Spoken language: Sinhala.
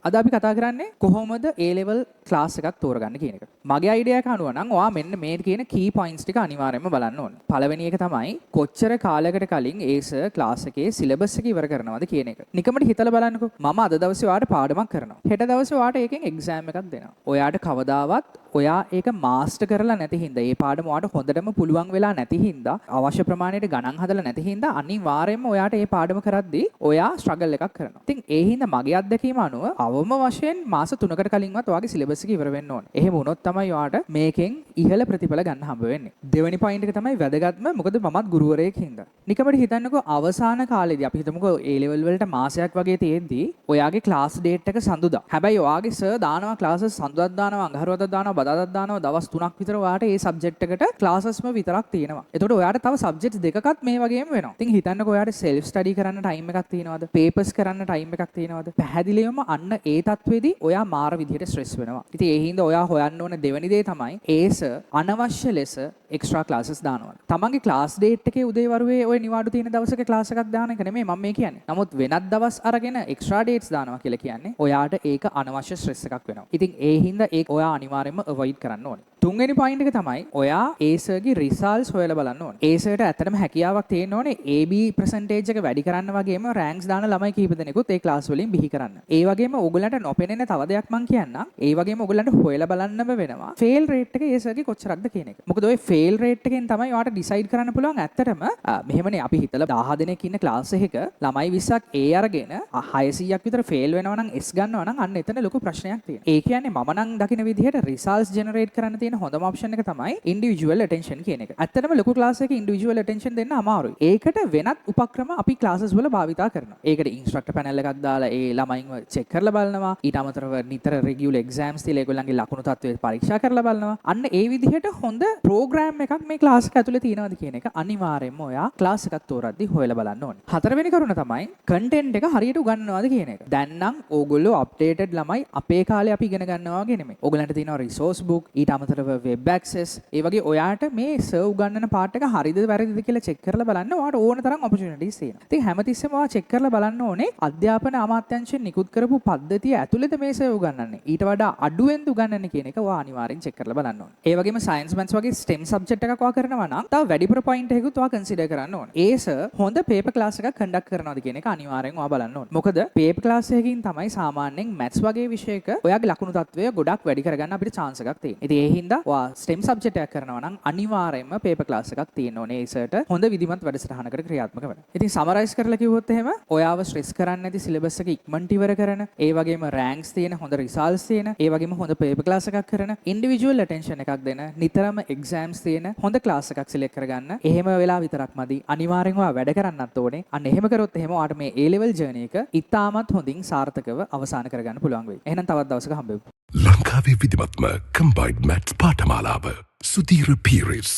අද අපි කතා කරන්නේ කොහොමද A level class එකක් තෝරගන්න කියන එක. මගේ අයිඩියා එක අනුව නම් ඔයා මෙන්න මේ කියන key points ටික අනිවාර්යයෙන්ම බලන්න ඕන. පළවෙනි එක තමයි කොච්චර කාලයකට කලින් ඒ සර් ක්ලාස් එකේ සිලබස් එක ඉවර කරනවද කියන එක. නිකමට හිතලා බලන්නකෝ. මම අද දවසේ ඔයාට පාඩමක් කරනවා. හෙට දවසේ ඔයාට ඒකෙන් එක්සෑම් එකක් දෙනවා. ඔයාට කවදාවත් ඔයා ඒක මාස්ටර් කරලා නැති හින්දා ඒ පාඩම ඔයාට හොඳටම පුළුවන් වෙලා නැති හින්දා අවශ්‍ය ප්‍රමාණයට ගණන් හදලා නැති හින්දා අනිවාර්යයෙන්ම ඔයාට ඒ පාඩම කරද්දී ඔයා ස්ට්‍රගල් එකක් කරනවා. ඉතින් ඒ හින්දා මගේ අත්දැකීම අනුව අවම වශයෙන් මාස 3කට කලින්වත් ඔයාගේ සිලබස් එක ඉවර වෙන්න ඕනේ. එහෙම වුණොත් තමයි ඔයාට මේකෙන් ඉහළ ප්‍රතිඵල ගන්න හම්බ වෙන්නේ. දෙවෙනි පොයින්ට් එක තමයි වැදගත්ම. මොකද මමත් ගුරුවරයෙක් හින්දා. නිකමට හිතන්නකෝ අවසාන කාලේදී අපි හිතමුකෝ A level වලට මාසයක් වගේ තියෙද්දී ඔයාගේ ක්ලාස් ඩේට් එක සඳුදා. හැබැයි ඔයාගේ සර් දානවා ක්ලාසස් සඳුදාක් දානවා අඟහරුවාදා දානවා බදාදාක් දානවා දවස් 3ක් විතර ඔයාට ඒ සබ්ජෙක්ට් එකට ක්ලාසස්ම විතරක් තියෙනවා. එතකොට ඔයාට තව සබ්ජෙක්ට්ස් දෙකකත් මේ වගේම වෙනවා. ඉතින් හිතන්නකෝ ඔයාට self study කරන්න ටයිම් එකක් තියෙනවද? papers කරන්න ටයිම් එකක් තියෙනවද? පැහැදිලිවම අන්න ඒ තත්ත්වෙදී ඔයා මාර විදිහට ස්ට්‍රෙස් වෙනවා. ඉතින් ඒ හින්දා ඔයා හොයන්න ඕන දෙවෙනි දේ තමයි ඒස අනවශ්‍ය ලෙස එක්ස්ට්‍රා ක්ලාසස් දානවා. තමන්ගේ ක්ලාස් ඩේට් එකේ උදේවරුේ ඔය නිවාඩු තියෙන දවසක ක්ලාස් එකක් දාන එක නෙමෙයි මම මේ කියන්නේ. නමුත් වෙනත් දවස් අරගෙන එක්ස්ට්‍රා ඩේට්ස් දානවා කියලා කියන්නේ ඔයාට ඒක අනවශ්‍ය ස්ට්‍රෙස් එකක් වෙනවා. ඉතින් ඒ හින්දා ඒක ඔයා අනිවාර්යයෙන්ම අවොයිඩ් කරන්න ඕනේ. තුන්වෙනි පොයින්ට් එක තමයි ඔයා ඒසර්ගේ රිසල්ට්ස් හොයලා බලන්න ඕනේ. ඒසර්ට ඇත්තටම හැකියාවක් තියෙන්න ඕනේ AB percentage එක වැඩි කරන්න වගේම රෑන්ක්ස් දාන ළමයි කීප දෙනෙකුත් ඒ ක්ලාස් වලින් බිහි කරන්න. ඒ වගේම ඕගොල්ලන්ට නොපෙනෙන තව දෙයක් මම කියන්නම්. ඒ වගේම ඕගොල්ලන්ට හොයලා බලන්නම වෙනවා. ෆේල් රේට් එක ඒසර්ගේ කොච්චරක්ද කියන එක. මොකද ඔය ෆේල් රේට් එකෙන් තමයි ඔයාට ඩිසයිඩ් කරන්න පුළුවන් ඇත්තටම මෙහෙමනේ අපි හිතලා 10 දෙනෙක් ඉන්න ක්ලාස් එකක ළමයි 20ක් A අරගෙන 600ක් විතර ෆේල් වෙනවා නම් S ගන්නවා නම් අන්න එතන ලොකු ප්‍රශ්නයක් තියෙනවා. ඒ කියන්නේ මම නම් දකින විදිහට රිසල්ට්ස් ජෙනරේට් කරන්න තියෙන හොඳම ඔප්ෂන් එක තමයි ඉන්ඩිවිජුවල් ඇටෙන්ෂන් කියන එක. ඇත්තටම ලොකු ක්ලාස් එකක ඉන්ඩිවිජුවල් ඇටෙන්ෂන් දෙන්න අමාරුයි. ඒකට වෙනත් උපක්‍රම අපි ක්ලාසස් වල භාවිතා කරනවා. ඒකට ඉන්ස්ට්‍රක්ටර් පැනල් එකක් දාලා ඒ ළමයින්ව චෙක් කරලා බලනවා. ඊට අමතරව නිතර රෙගියුලර් එක්සෑම්ස් තියලා ඒගොල්ලන්ගේ ලකුණු තත්ත්වය පරීක්ෂා කරලා බලනවා. අන්න ඒ විදිහට හොඳ ප්‍රෝග්‍රෑම් එකක් මේ ක්ලාස් එක ඇතුලේ තියෙනවද කියන එක අනිවාර්යයෙන්ම ඔයා ක්ලාස් එකක් තෝරද්දී හොයලා බලන්න ඕනේ. හතරවෙනි කරුණ තමයි කන්ටෙන්ට් එක හරියට උගන්වනවද කියන එක. දැන් නම් ඕගොල්ලෝ අප්ඩේටඩ් ළමයි අපේ කාලේ අපි ඉගෙන ගන්නවා වගේ නෙමෙයි. ඕගොල්ලන්ට තියෙනවා රිසෝස් බුක් ඊට අමතරව වෙබ් ඇක්සස් ඒ වගේ ඔයාට මේ සර් උගන්වන පාර්ට් එක හරියද වැරදිද කියලා චෙක් කරලා බලන්න ඔයාට ඕන තරම් ඔපචුනිටිස් තියෙනවා. ඉතින් හැමතිස්සෙම ඔයා චෙක් කරලා බලන්න ඕනේ අධ්‍යාපන අමාත්‍යාංශයෙන් නිකුත් කරපු පද්ධතිය ඇතුළත මේ සර් උගන්වන්නේ. ඊට වඩා අඩුවෙන්ද උගන්වන්නේ කියන එක ඔයා අනිවාර්යෙන් චෙක් කරලා බලන්න ඕනේ. ඒ වගේම සයන්ස් මැත්ස් වගේ STEM සබ්ජෙක්ට් එකක් ඔයා කරනවා නම් තව වැඩිපුර පොයින්ට් එකකුත් ඔයා කන්සිඩර් කරන්න ඕනේ. ඒ සර් හොඳ පේපර් ක්ලාස් එකක් කන්ඩක්ට් කරනවද කියන එක අනිවාර්යෙන් ඔයා බලන්න ඕනේ. මොකද පේපර් ක්ලාස් එකකින් තමයි සාමාන්‍යයෙන් මැත්ස් වගේ විෂයක ඔයාගේ ලකුණු තත්ත්වය ගොඩක් වැඩි කරගන්න අපිට chance එකක් තියෙනවා. ඉතින් ඒ හින්දා ඔයා STEM සබ්ජෙක්ට් එකක් කරනවා නම් අනිවාර්යයෙන්ම පේපර් ක්ලාස් එකක් තියෙන්න ඕනේ. ඒ සර්ට හොඳ විධිමත් වැඩසටහනකට ක්‍රියාත්මක වෙන්න. ඉතින් සමරයිස් කරලා කිව්වොත් එහෙම ඔයාව ස්ට්‍රෙස් කරන්නේ නැති සිලබස් එක ඉක්මනට ඉවර කරන, ඒ වගේම රෑන්ක්ස් තියෙන, හොඳ රිසල්ට්ස් තියෙන, ඒ වගේම හොඳ පේපර් ක්ලාස් එකක් කරන, ඉන්ඩිවිජුවල් ඇටෙන්ෂන් එකක් දෙන, නිතරම එක්සෑම්ස් තියෙන හොඳ ක්ලාස් එකක් සිලෙක්ට් කරගන්න. එහෙම වෙලා විතරක් මදි. අනිවාර්යෙන්ම ඔයා වැඩ කරන්නත් ඕනේ. අන්න එහෙම කරොත් එහෙම ඔයාට මේ A level journey එක ඉතාමත් හොඳින් සාර්ථකව අවසන් කරගන්න පුළුවන් වෙයි. එහෙනම් තවත් දවසක හම්බෙමු. ලංකාවේ විධිමත්ම කම්බයින්ඩ් මැත්ස් පාඨමාලාව සුධීර පීරිස්